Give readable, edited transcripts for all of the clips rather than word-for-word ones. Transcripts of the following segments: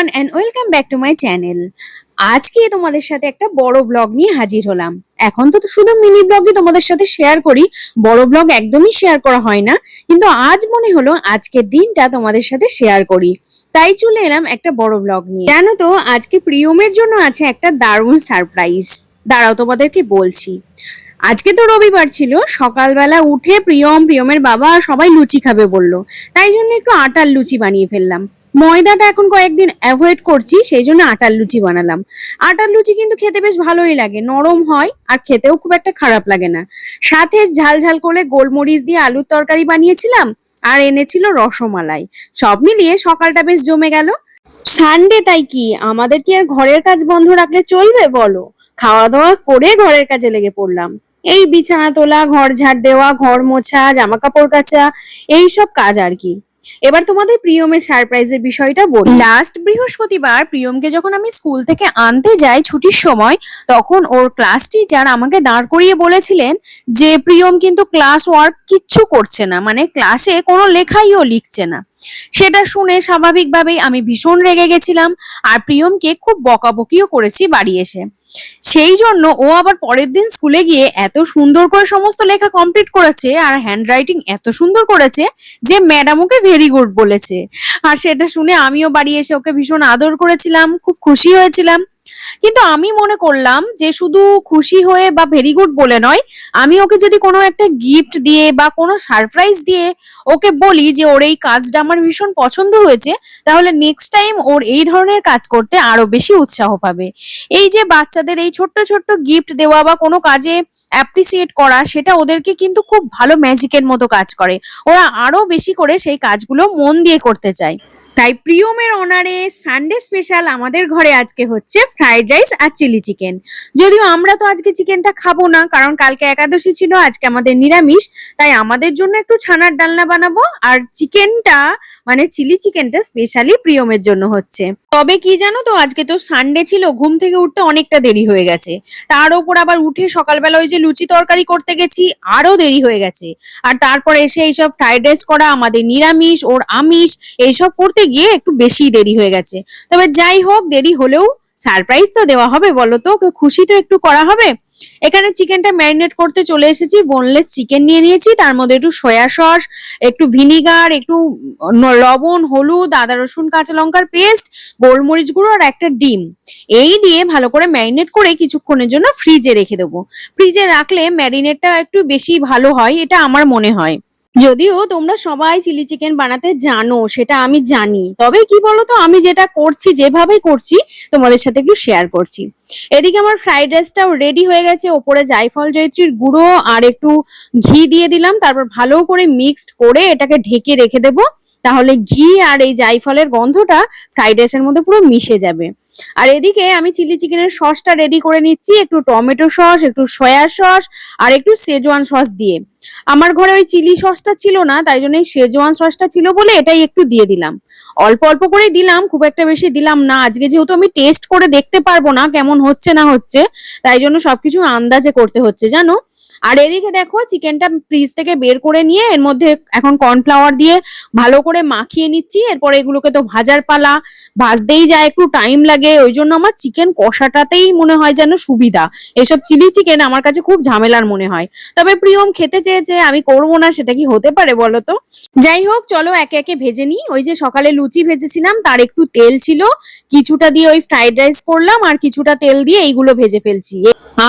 Everyone and welcome back to my channel. আজকে তোমাদের সাথে একটা বড় ব্লগ নিয়ে হাজির হলাম। এখন তো শুধু মিনি ব্লগই তোমাদের সাথে শেয়ার করি, বড় ব্লগ একদমই শেয়ার করা হয় না, কিন্তু আজ মনে হলো আজকের দিনটা তোমাদের সাথে শেয়ার করি, তাই চলে এলাম একটা বড় ব্লগ নিয়ে। জানো তো আজকে প্রিয়মের জন্য আছে একটা দারুণ সারপ্রাইজ। দাঁড়াও তোমাদেরকে বলছি। আজকে তো রবিবার ছিল, সকালবেলা উঠে প্রিয়মের বাবা সবাই লুচি খাবে বললো, তাই জন্য একটু আটার লুচি বানিয়ে ফেললাম। ময়দাটা এখন কয়েকদিন অ্যাভয়েড করছি, সেই জন্য আটার লুচি বানালাম। আটার লুচি কিন্তু খেতে বেশ ভালোই লাগে, নরম হয় আর খেতেও খুব একটা খারাপ লাগে না। সাথে ঝাল ঝাল করে গোলমরিচ দিয়ে আলুর তরকারি বানিয়েছিলাম, আর এনেছিল রসমালাই। সব মিলিয়ে সকালটা বেশ জমে গেল। সানডে তাই কি আমাদের কি আর ঘরের কাজ বন্ধ রাখলে চলবে বলো? খাওয়া দাওয়া করে ঘরের কাজে লেগে পড়লাম। এই বিছানা তোলা, ঘর ঝাড় দেওয়া, ঘর মোছা, জামা কাপড় কাচা, এই সব কাজ আর কি। এবার তোমাদের প্রিয়মের সারপ্রাইজের বিষয়টা বলি। লাস্ট বৃহস্পতিবার প্রিয়মকে যখন আমি স্কুল থেকে আনতে যাই ছুটির সময়, তখন ওর ক্লাস টিচার আমাকে দাঁড় করিয়ে বলেছিলেন যে প্রিয়ম কিন্তু ক্লাস ওয়ার্ক কিচ্ছু করছে না, মানে ক্লাসে কোনো লেখাইও লিখছে না। সেটা শুনে স্বাভাবিকভাবেই আমি ভীষণ রেগে গেছিলাম, আর প্রিয়মকে খুব বকাবকিও করেছি বাড়ি এসে। সেই জন্য ও আবার পরের দিন স্কুলে গিয়ে এত সুন্দর করে সমস্ত লেখা কমপ্লিট করেছে, আর হ্যান্ডরাইটিং এত সুন্দর করেছে যে ম্যাডাম ওকে ভেরি গুড বলেছে। আর সেটা শুনে আমিও বাড়ি এসে ওকে ভীষণ আদর করেছিলাম, খুব খুশি হয়েছিলাম। কিন্তু আমি মনে করলাম যে শুধু খুশি হয়ে বা ভেরি গুড বলে নয়, আমি ওকে যদি কোনো একটা গিফট দিয়ে বা কোনো সারপ্রাইজ দিয়ে ওকে বলি যে ওর এই কাজটা আমার ভীষণ পছন্দ হয়েছে, তাহলে নেক্সট টাইম ওর এই ধরনের কাজ করতে আরো বেশি উৎসাহ পাবে। এই যে বাচ্চাদের এই ছোট্ট ছোট্ট গিফট দেওয়া বা কোনো কাজে অ্যাপ্রিসিয়েট করা, সেটা ওদেরকে কিন্তু খুব ভালো ম্যাজিকের মতো কাজ করে। ওরা আরো বেশি করে সেই কাজগুলো মন দিয়ে করতে চায়। তাই প্রিয়মের অনারে সানডে স্পেশাল আমাদের ঘরে আজকে হচ্ছে ফ্রাইড রাইস আর চিলি চিকেন। যদিও আমরা তো আজকে চিকেনটা খাবো না, কারণ কালকে একাদশী ছিল, আজকে আমাদের নিরামিষ। তাই আমাদের জন্য একটু ছানার ডালনা বানাবো, আর চিকেনটা মানে চিলি চিকেনটা স্পেশালি প্রিয়মের জন্য হচ্ছে। তবে কি জানো তো, আজকে তো সানডে ছিল, ঘুম থেকে উঠতে অনেকটা দেরি হয়ে গেছে। তার উপর আবার উঠে সকালবেলা ওই যে লুচি তরকারি করতে গেছি, আরো দেরি হয়ে গেছে। আর তারপরে এসে এইসব ফ্রাইড রাইস করা, আমাদের নিরামিষ ওর আমিষ, এইসব করতে গিয়ে একটু বেশি দেরি হয়ে গেছে। তবে যাই হোক, দেরি হলেও সারপ্রাইজ তো দেওয়া হবে, বলো তো, ওকে খুশি তো একটু করা হবে। এখানে চিকেনটা ম্যারিনেট করতে চলে এসেছি। বোনলেস চিকেন নিয়ে নিয়েছি, তার মধ্যে একটু সয়া সস, একটু ভিনিগার, একটু লবণ, হলুদ, আদা রসুন কাঁচা লঙ্কার পেস্ট, গোলমরিচ গুঁড়ো আর একটা ডিম, এই দিয়ে ভালো করে ম্যারিনেট করে কিছুক্ষণের জন্য ফ্রিজে রেখে দেবো। ফ্রিজে রাখলে ম্যারিনেটটা একটু বেশি ভালো হয়, এটা আমার মনে হয়। যদিও তোমরা সবাই চিলি চিকেন বানাতে জানো, সেটা আমি জানি, তবে কি বলতো, আমি যেটা করছি, যেভাবে করছি তোমাদের সাথে একটু শেয়ার করছি। এদিকে আমার ফ্রাইড রাইসটাও রেডি হয়ে গেছে। ওপরে জায়ফল জয়ত্রীর গুঁড়ো আর একটু ঘি দিয়ে দিলাম, তারপর ভালো করে মিক্সড করে এটাকে ঢেকে রেখে দেবো। তাহলে ঘি আর এই জায়ফলের গন্ধটা ফ্রাইড রাইসের মধ্যে পুরো মিশে যাবে। আর এদিকে আমি চিলি চিকেনের সসটা রেডি করে নিচ্ছি, একটু টমেটো সস, একটু সয়া সস আর একটু শেজওয়ান সস দিয়ে। আমার ঘরে ওই চিলি সসটা ছিল না, তাই জন্য এই শেজওয়ান সসটা ছিল বলে এটাই একটু দিয়ে দিলাম। অল্প অল্প করেই দিলাম, খুব একটা বেশি দিলাম না। আজকে যেহেতু আমি টেস্ট করে দেখতে পারবো না কেমন হচ্ছে না হচ্ছে, তাই জন্য সবকিছু আন্দাজে করতে হচ্ছে জানো। আর এদিকে দেখো, চিকেনটা ফ্রিজ থেকে বের করে নিয়ে এর মধ্যে এখন কর্নফ্লাওয়ার দিয়ে ভালো করে মাখিয়ে নিচ্ছি। এরপর এগুলোকে তো ভাজার পালা, ভাজতেই যায় একটু টাইম লাগে, ওই জন্য আমার চিকেন কষাটাতেই মনে হয় যেন সুবিধা। এসব চিলি চিকেন আমার কাছে খুব ঝামেলার মনে হয়। তবে প্রিয়ম খেতে চেয়েছে, আমি করবো না সেটা কি হতে পারে বলো তো? যাই হোক, চলো একে একে ভেজে নিই। ওই যে সকালে লুচি ভেজেছিলাম, তার একটু তেল ছিল, কিছুটা দিয়ে ওই ফ্রাইড রাইস করলাম, আর কিছুটা তেল দিয়ে এইগুলো ভেজে ফেলছি।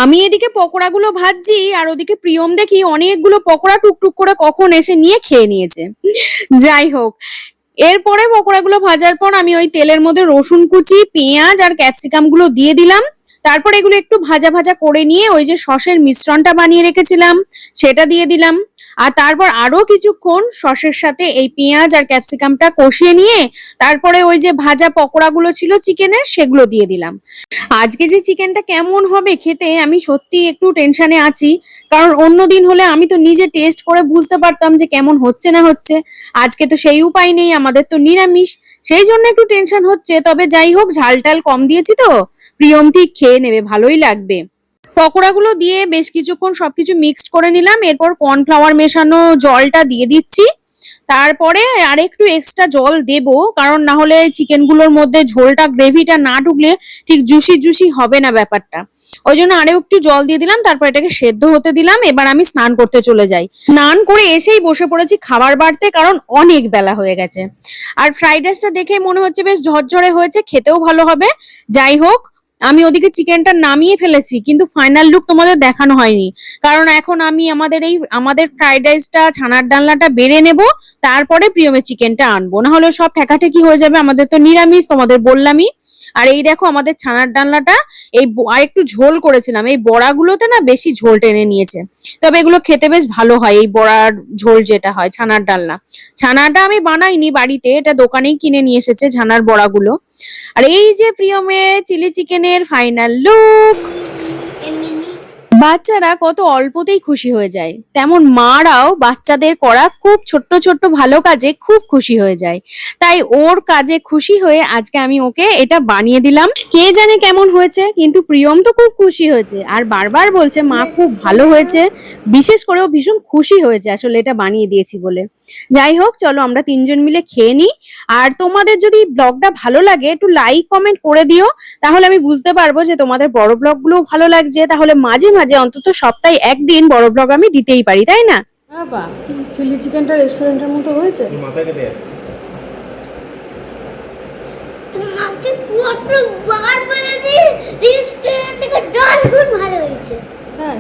আমি এদিকে পকোড়াগুলো ভাজছি, আর ওদিকে প্রিয়ম দেখি অনেকগুলো পকোড়া টুকটুক করে কখন এসে নিয়ে খেয়ে নিয়েছে। যাই হোক, এরপরে পকোড়াগুলো ভাজার পর আমি ওই তেলের মধ্যে রসুন কুচি, পেঁয়াজ আর ক্যাপসিকাম গুলো দিয়ে দিলাম। তারপর এগুলো একটু ভাজা ভাজা করে নিয়ে ওই যে সসের মিশ্রণটা বানিয়ে রেখেছিলাম সেটা দিয়ে দিলাম। আর তারপর আরো কিছুক্ষণ সসের সাথে এই পেঁয়াজ আর ক্যাপসিকামটা কষিয়ে নিয়ে তারপরে ওই যে ভাজা পকোড়াগুলো ছিল চিকেনের, সেগুলো দিয়ে দিলাম। আজকে যে চিকেনটা কেমন হবে খেতে, আমি সত্যি একটু টেনশনে আছি। কারণ অন্যদিন হলে আমি তো নিজে টেস্ট করে বুঝতে পারতাম যে কেমন হচ্ছে না হচ্ছে। আজকে তো সেই উপায় নেই, আমাদের তো নিরামিষ, সেই জন্য একটু টেনশন হচ্ছে। তবে যাই হোক, ঝাল টাল কম দিয়েছি তো, প্রিয়ম ঠিক খেয়ে নেবে, ভালোই লাগবে। পকোড়াগুলো দিয়ে বেশ কিছুক্ষণ সবকিছু মিক্সড করে নিলাম। এরপর কর্নফ্লাওয়ার মেশানো জলটা দিয়ে দিচ্ছি। তারপরে আর একটু এক্সট্রা জল দেব, কারণ না হলে চিকেনগুলোর মধ্যে ঝোলটা গ্রেভিটা না ঢুকলে ঠিক জুসি জুসি হবে না ব্যাপারটা। ওই জন্য আরো একটু জল দিয়ে দিলাম, তারপর এটাকে সেদ্ধ হতে দিলাম। এবার আমি স্নান করতে চলে যাই। স্নান করে এসেই বসে পড়েছি খাবার বাড়তে, কারণ অনেক বেলা হয়ে গেছে। আর ফ্রাইড রাইসটা দেখেই মনে হচ্ছে বেশ ঝরঝরে হয়েছে, খেতেও ভালো হবে। যাই হোক, আমি ওদিকে চিকেনটা নামিয়ে ফেলেছি, কিন্তু ফাইনাল লুক তোমাদের দেখানো হয়নি। কারণ এখন আমি আমাদের ফ্রাইড রাইসটা ছানার ডালনাটা বেড়ে নেব, তারপরে প্রিয়মের চিকেনটা আনবো, না হলে সব ঠেকাঠেকি হয়ে যাবে। আমাদের তো নিরামিষ, তোমাদের বললামই। আর এই দেখো আমাদের ছানার ডালনাটা, আর একটু ঝোল করেছিলাম, এই বড়াগুলোতে না বেশি ঝোল টেনে নিয়েছে। তবে এগুলো খেতে বেশ ভালো হয়, এই বড়ার ঝোল যেটা হয় ছানার ডালনা। ছানাটা আমি বানাইনি বাড়িতে, এটা দোকানেই কিনে নিয়ে এসেছে ছানার বড়াগুলো। আর এই যে প্রিয়মের চিলি চিকেনের ফাইনাল লুক। বাচ্চারা কত অল্পতেই খুশি হয়ে যায়, তেমন মারাও বাচ্চাদের করা খুব ছোট্ট ছোট্ট ভালো কাজে খুব খুশি হয়ে যায়। তাই ওর কাজে খুশি হয়ে আজকে আমি ওকে এটা বানিয়ে দিলাম। কে জানে কেমন হয়েছে, কিন্তু প্রিয়ম তো খুব খুশি হয়েছে, আর বারবার বলছে মা খুব ভালো হয়েছে। বিশেষ করে ও ভীষণ খুশি হয়েছে আসলে এটা বানিয়ে দিয়েছি বলে। যাই হোক, চলো আমরা তিনজন মিলে খেয়ে নিই। আর তোমাদের যদি ব্লগটা ভালো লাগে একটু লাইক কমেন্ট করে দিও, তাহলে আমি বুঝতে পারবো যে তোমাদের বড় ব্লগগুলো ভালো লাগছে। তাহলে মাঝে মাঝে অন্তত সপ্তাহে একদিন বড় ব্লগ আমি দিতেই পারি, তাই না? বাবা, চিলি চিকেনটা রেস্টুরেন্টের মতো হয়েছে। তোমাকে কত বার বলেছি রেস্টুরেন্ট থেকে 10 গুণ ভালো হয়েছে। হ্যাঁ।